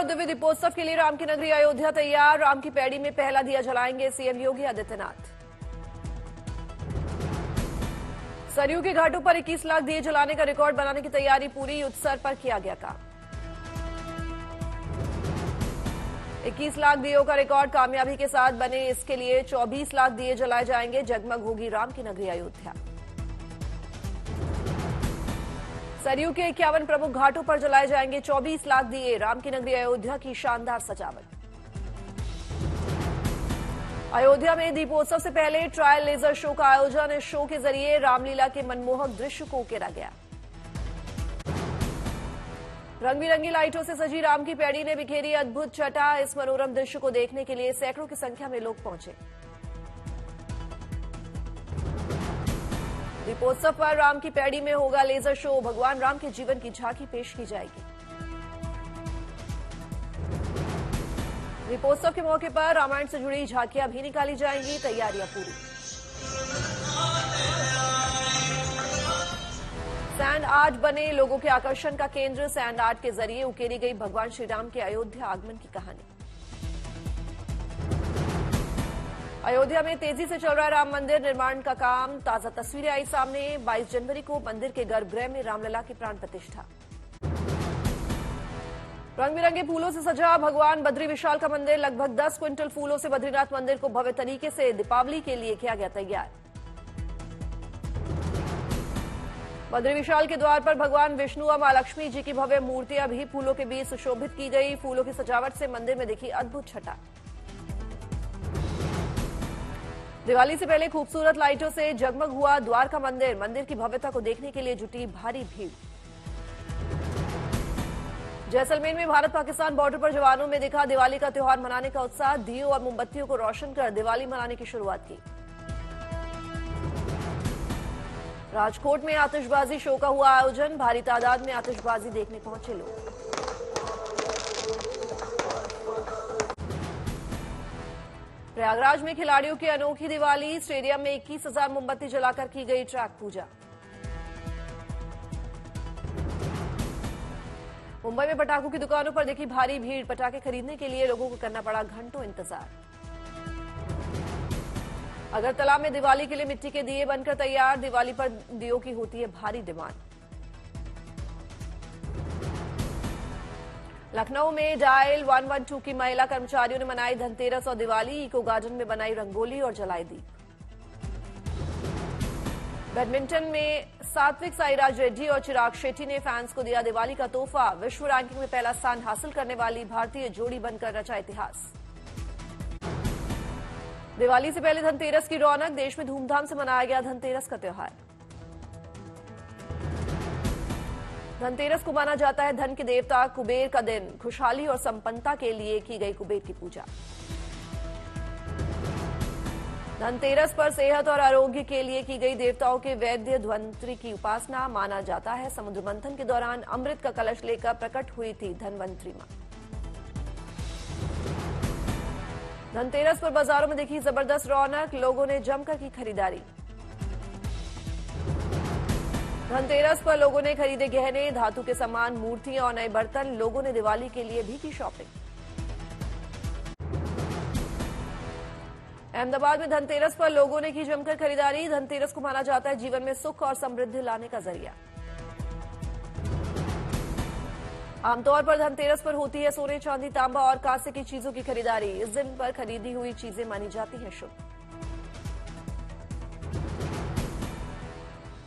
और दिव्य दीपोत्सव के लिए राम की नगरी अयोध्या तैयार। राम की पैड़ी में पहला दिया जलाएंगे सीएम योगी आदित्यनाथ। सरयू के घाटों पर 21 लाख दिए जलाने का रिकॉर्ड बनाने की तैयारी पूरी, युद्ध स्तर पर किया गया काम। 21 लाख दियों का रिकॉर्ड कामयाबी के साथ बने, इसके लिए 24 लाख दिए जलाए जाएंगे। जगमग होगी राम की नगरी अयोध्या। सरयू के 51 प्रमुख घाटों पर जलाए जाएंगे 24 लाख दिए। राम की नगरी अयोध्या की शानदार सजावट। अयोध्या में दीपोत्सव से पहले ट्रायल लेजर शो का आयोजन। इस शो के जरिए रामलीला के मनमोहक दृश्य को उकेरा गया। रंग बिरंगी लाइटों से सजी राम की पैड़ी ने बिखेरी अद्भुत छटा। इस मनोरम दृश्य को देखने के लिए सैकड़ों की संख्या में लोग पहुंचे। दीपोत्सव पर राम की पैड़ी में होगा लेजर शो। भगवान राम के जीवन की झांकी पेश की जाएगी। दीपोत्सव के मौके पर रामायण से जुड़ी झांकियां भी निकाली जाएंगी। तैयारियां पूरी। सैंड आर्ट बने लोगों के आकर्षण का केंद्र। सैंड आर्ट के जरिए उकेरी गई भगवान श्री राम के अयोध्या आगमन की कहानी। अयोध्या में तेजी से चल रहा राम मंदिर निर्माण का काम। ताजा तस्वीरें आई सामने। 22 जनवरी को मंदिर के गर्भगृह में रामलला की प्राण प्रतिष्ठा। रंग बिरंगे फूलों से सजा भगवान बद्री विशाल का मंदिर। लगभग 10 क्विंटल फूलों से बद्रीनाथ मंदिर को भव्य तरीके से दीपावली के लिए किया गया तैयार। बद्री विशाल के द्वार पर भगवान विष्णु और मां लक्ष्मी जी की भव्य मूर्तियां भी फूलों के बीच सुशोभित की गई। फूलों की सजावट से मंदिर में दिखी अद्भुत छटा। दिवाली से पहले खूबसूरत लाइटों से जगमग हुआ द्वार का मंदिर। मंदिर की भव्यता को देखने के लिए जुटी भारी भीड़। जैसलमेर में भारत पाकिस्तान बॉर्डर पर जवानों में दिखा दिवाली का त्योहार मनाने का उत्साह। दियों और मोमबत्तियों को रोशन कर दिवाली मनाने की शुरुआत की। राजकोट में आतिशबाजी शो का हुआ आयोजन। भारी तादाद में आतिशबाजी देखने पहुंचे लोग। प्रयागराज में खिलाड़ियों की अनोखी दिवाली। स्टेडियम में 21,000 मोमबत्ती जलाकर की गई ट्रैक पूजा। मुंबई में पटाखों की दुकानों पर दिखी भारी भीड़। पटाखे खरीदने के लिए लोगों को करना पड़ा घंटों इंतजार। अगरतला में दिवाली के लिए मिट्टी के दिए बनकर तैयार। दिवाली पर दियों की होती है भारी डिमांड। लखनऊ में डायल 112 की महिला कर्मचारियों ने मनाई धनतेरस और दिवाली। इको गार्डन में बनाई रंगोली और जलाई दीप। बैडमिंटन में सात्विक साईराज रेड्डी और चिराग शेट्टी ने फैंस को दिया दिवाली का तोहफा। विश्व रैंकिंग में पहला स्थान हासिल करने वाली भारतीय जोड़ी बनकर रचा इतिहास। दिवाली से पहले धनतेरस की रौनक। देश में धूमधाम से मनाया गया धनतेरस का त्योहार। धनतेरस को माना जाता है धन के देवता कुबेर का दिन। खुशहाली और संपन्नता के लिए की गई कुबेर की पूजा। धनतेरस पर सेहत और आरोग्य के लिए की गई देवताओं के वैद्य धन्वंतरी की उपासना। माना जाता है समुद्र मंथन के दौरान अमृत का कलश लेकर प्रकट हुई थी धन्वंतरी मां। धनतेरस पर बाजारों में दिखी जबरदस्त रौनक। लोगों ने जमकर की खरीदारी। धनतेरस पर लोगों ने खरीदे गहने, धातु के सामान, मूर्तियां और नए बर्तन। लोगों ने दिवाली के लिए भी की शॉपिंग। अहमदाबाद में धनतेरस पर लोगों ने की जमकर खरीदारी। धनतेरस को माना जाता है जीवन में सुख और समृद्धि लाने का जरिया। आमतौर पर धनतेरस पर होती है सोने, चांदी, तांबा और कांसे की चीजों की खरीदारी। इस दिन पर खरीदी हुई चीजें मानी जाती हैं शुभ।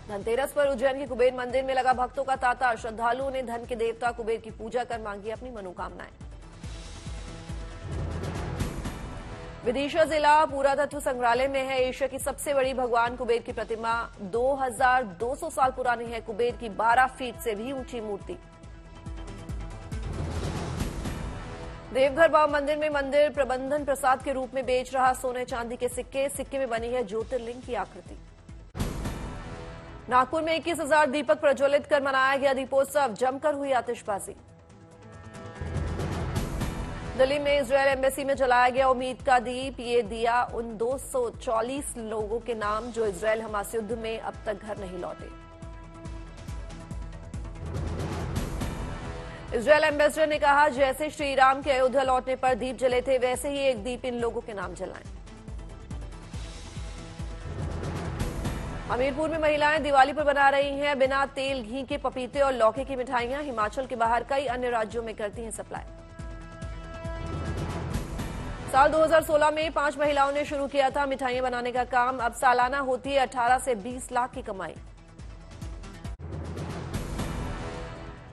धनतेरस पर उज्जैन के कुबेर मंदिर में लगा भक्तों का तांता। श्रद्धालुओं ने धन के देवता कुबेर की पूजा कर मांगी अपनी मनोकामनाएं। विदिशा जिला पुरातत्व संग्रहालय में है एशिया की सबसे बड़ी भगवान कुबेर की प्रतिमा। 2200 साल पुरानी है कुबेर की 12 फीट से भी ऊंची मूर्ति। देवघर बाबा मंदिर में मंदिर प्रबंधन प्रसाद के रूप में बेच रहा सोने चांदी के सिक्के। सिक्के में बनी है ज्योतिर्लिंग की आकृति। नागपुर में 21,000 दीपक प्रज्वलित कर मनाया गया दीपोत्सव। जमकर हुई आतिशबाजी। दिल्ली में इजरायल एम्बेसी में जलाया गया उम्मीद का दीप। ये दिया उन 244 लोगों के नाम जो इजरायल हमास युद्ध में अब तक घर नहीं लौटे। इजरायल एम्बेसडर ने कहा, जैसे श्री राम के अयोध्या लौटने पर दीप जले थे, वैसे ही एक दीप इन लोगों के नाम जलाएं। हमीरपुर में महिलाएं दिवाली पर बना रही हैं बिना तेल घी के पपीते और लौकी की मिठाइयां। हिमाचल के बाहर कई अन्य राज्यों में करती हैं सप्लाई। साल 2016 में 5 महिलाओं ने शुरू किया था मिठाइयां बनाने का काम। अब सालाना होती है 18 से 20 लाख की कमाई।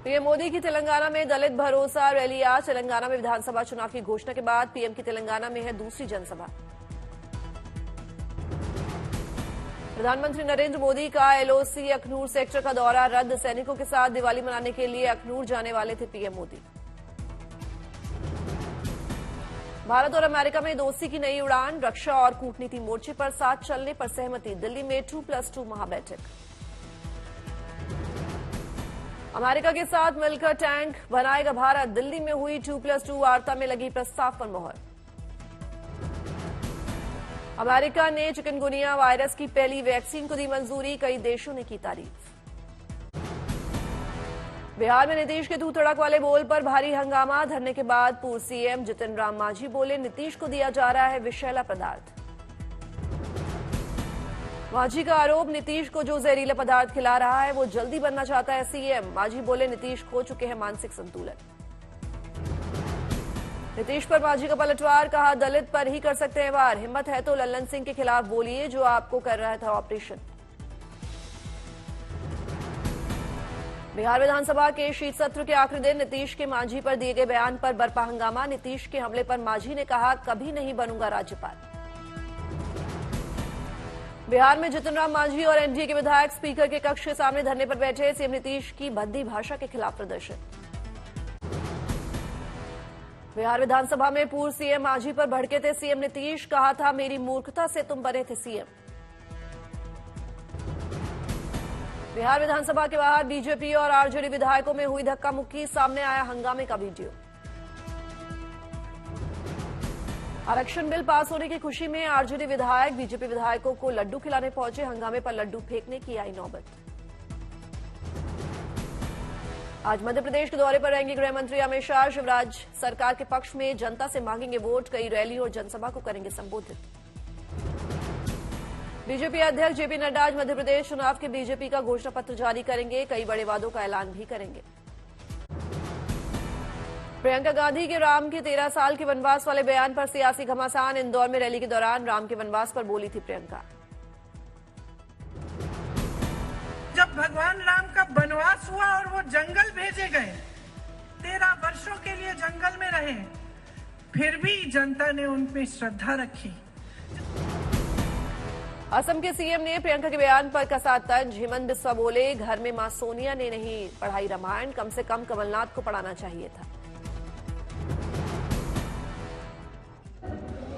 पीएम मोदी की तेलंगाना में दलित भरोसा रैली। आज तेलंगाना में विधानसभा चुनाव की घोषणा के बाद पीएम की तेलंगाना में है दूसरी जनसभा। प्रधानमंत्री नरेंद्र मोदी का एलओसी अखनूर सेक्टर का दौरा रद्द। सैनिकों के साथ दिवाली मनाने के लिए अखनूर जाने वाले थे पीएम मोदी। भारत और अमेरिका में दोस्ती की नई उड़ान। रक्षा और कूटनीति मोर्चे पर साथ चलने पर सहमति। दिल्ली में 2+2 महाबैठक। अमेरिका के साथ मिलकर टैंक बनाएगा भारत। दिल्ली में हुई 2+2 वार्ता में लगी प्रस्ताव पर मोहर। अमेरिका ने चिकनगुनिया वायरस की पहली वैक्सीन को दी मंजूरी। कई देशों ने की तारीफ। बिहार में नीतीश के तू तड़क वाले बोल पर भारी हंगामा। धरने के बाद पूर्व सीएम जितन राम मांझी बोले, नीतीश को दिया जा रहा है विषैला पदार्थ। मांझी का आरोप, नीतीश को जो जहरीला पदार्थ खिला रहा है वो जल्दी बनना चाहता है सीएम। मांझी बोले, नीतीश खो चुके हैं मानसिक संतुलन। नीतीश पर मांझी का पलटवार, कहा दलित पर ही कर सकते हैं वार। हिम्मत है तो लल्लन सिंह के खिलाफ बोलिए जो आपको कर रहा था ऑपरेशन। बिहार विधानसभा के शीत सत्र के आखिरी दिन नीतीश के मांझी पर दिए गए बयान पर बरपा हंगामा। नीतीश के हमले पर मांझी ने कहा, कभी नहीं बनूंगा राज्यपाल। बिहार में जितन राम मांझी और एनडीए के विधायक स्पीकर के कक्ष के सामने धरने पर बैठे। सीएम नीतीश की भद्दी भाषा के खिलाफ प्रदर्शन। बिहार विधानसभा में पूर्व सीएम मांझी पर भड़के थे सीएम नीतीश। कहा था, मेरी मूर्खता से तुम बने थे सीएम। बिहार विधानसभा के बाहर बीजेपी और आरजेडी विधायकों में हुई धक्का मुक्की। सामने आया हंगामे का वीडियो। आरक्षण बिल पास होने की खुशी में आरजेडी विधायक बीजेपी विधायकों को लड्डू खिलाने पहुंचे। हंगामे पर लड्डू फेंकने की आई नौबत। आज मध्य प्रदेश के दौरे पर रहेंगे गृह मंत्री अमित शाह। शिवराज सरकार के पक्ष में जनता से मांगेंगे वोट। कई रैली और जनसभा को करेंगे संबोधित। बीजेपी अध्यक्ष जेपी नड्डा आज मध्य प्रदेश चुनाव के बीजेपी का घोषणा पत्र जारी करेंगे। कई बड़े वादों का ऐलान भी करेंगे। प्रियंका गांधी के राम के 13 साल के वनवास वाले बयान पर सियासी घमासान। इंदौर में रैली के दौरान राम के वनवास पर बोली थी प्रियंका। जब भगवान राम का वनवास हुआ और वो जंगल भेजे गए, 13 वर्षों के लिए जंगल में रहे, फिर भी जनता ने उन पे श्रद्धा रखी। असम के सीएम ने प्रियंका के बयान पर कसा तंज। हेमंत बिस्वा बोले, घर में मां सोनिया ने नहीं पढ़ाई रामायण, कम से कम कमलनाथ को पढ़ाना चाहिए था।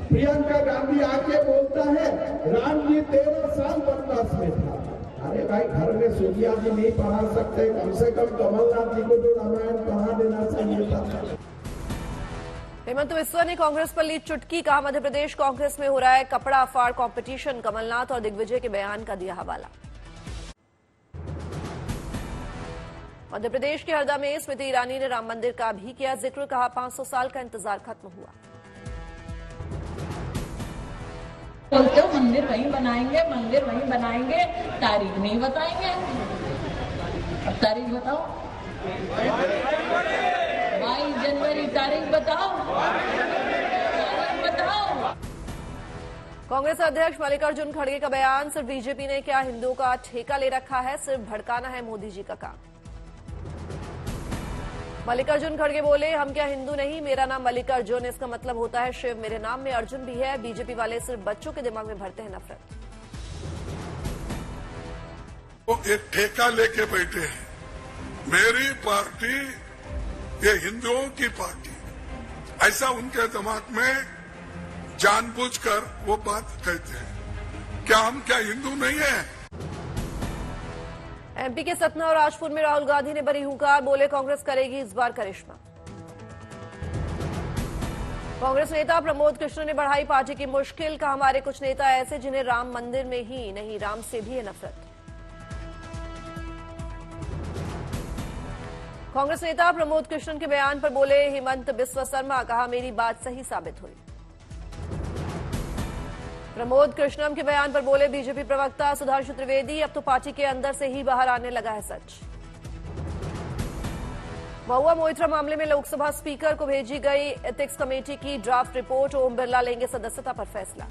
प्रियंका गांधी आके बोलता है, राम जी 13 साल वनवास में था। अरे भाई, घर में सोनिया जी नहीं पढ़ा सकते, कम से कम कमलनाथ जी को तो रामायण पढ़ा देना चाहिए था। हेमंत बिस्वा ने कांग्रेस पर ली चुटकी। कहा, मध्य प्रदेश कांग्रेस में हो रहा है कपड़ा फाड़ कंपटीशन। कमलनाथ और दिग्विजय के बयान का दिया हवाला। मध्य प्रदेश के हरदा में स्मृति ईरानी ने राम मंदिर का भी किया जिक्र। कहा, 500 साल का इंतजार खत्म हुआ। बोलते हो मंदिर वहीं बनाएंगे, मंदिर वहीं बनाएंगे, तारीख नहीं बताएंगे। अब तारीख बताओ, 22 जनवरी तारीख बताओ, तारीख बताओ। कांग्रेस अध्यक्ष मल्लिकार्जुन खड़गे का बयान, सिर्फ बीजेपी ने क्या हिंदुओं का ठेका ले रखा है, सिर्फ भड़काना है मोदी जी का काम। मल्लिकार्जुन खड़गे बोले, हम क्या हिंदू नहीं, मेरा नाम मल्लिकार्जुन, इसका मतलब होता है शिव, मेरे नाम में अर्जुन भी है। बीजेपी वाले सिर्फ बच्चों के दिमाग में भरते हैं नफरत। वो एक ठेका लेके बैठे हैं, मेरी पार्टी ये हिंदुओं की पार्टी, ऐसा उनके दिमाग में जानबूझकर वो बात कहते हैं। क्या हम क्या हिंदू नहीं है? एमपी के सतना और राजपुर में राहुल गांधी ने भरी हुंकार। बोले, कांग्रेस करेगी इस बार करिश्मा। कांग्रेस नेता प्रमोद कृष्ण ने बढ़ाई पार्टी की मुश्किल। कहा, हमारे कुछ नेता ऐसे जिन्हें राम मंदिर में ही नहीं, राम से भी है नफरत। कांग्रेस नेता प्रमोद कृष्णन के बयान पर बोले हेमंत बिस्वा शर्मा, कहा मेरी बात सही साबित हुई। प्रमोद कृष्णन के बयान पर बोले बीजेपी प्रवक्ता सुधांशु त्रिवेदी, अब तो पार्टी के अंदर से ही बाहर आने लगा है सच। महुआ मोइत्रा मामले में लोकसभा स्पीकर को भेजी गई एथिक्स कमेटी की ड्राफ्ट रिपोर्ट, ओम बिरला लेंगे सदस्यता पर फैसला।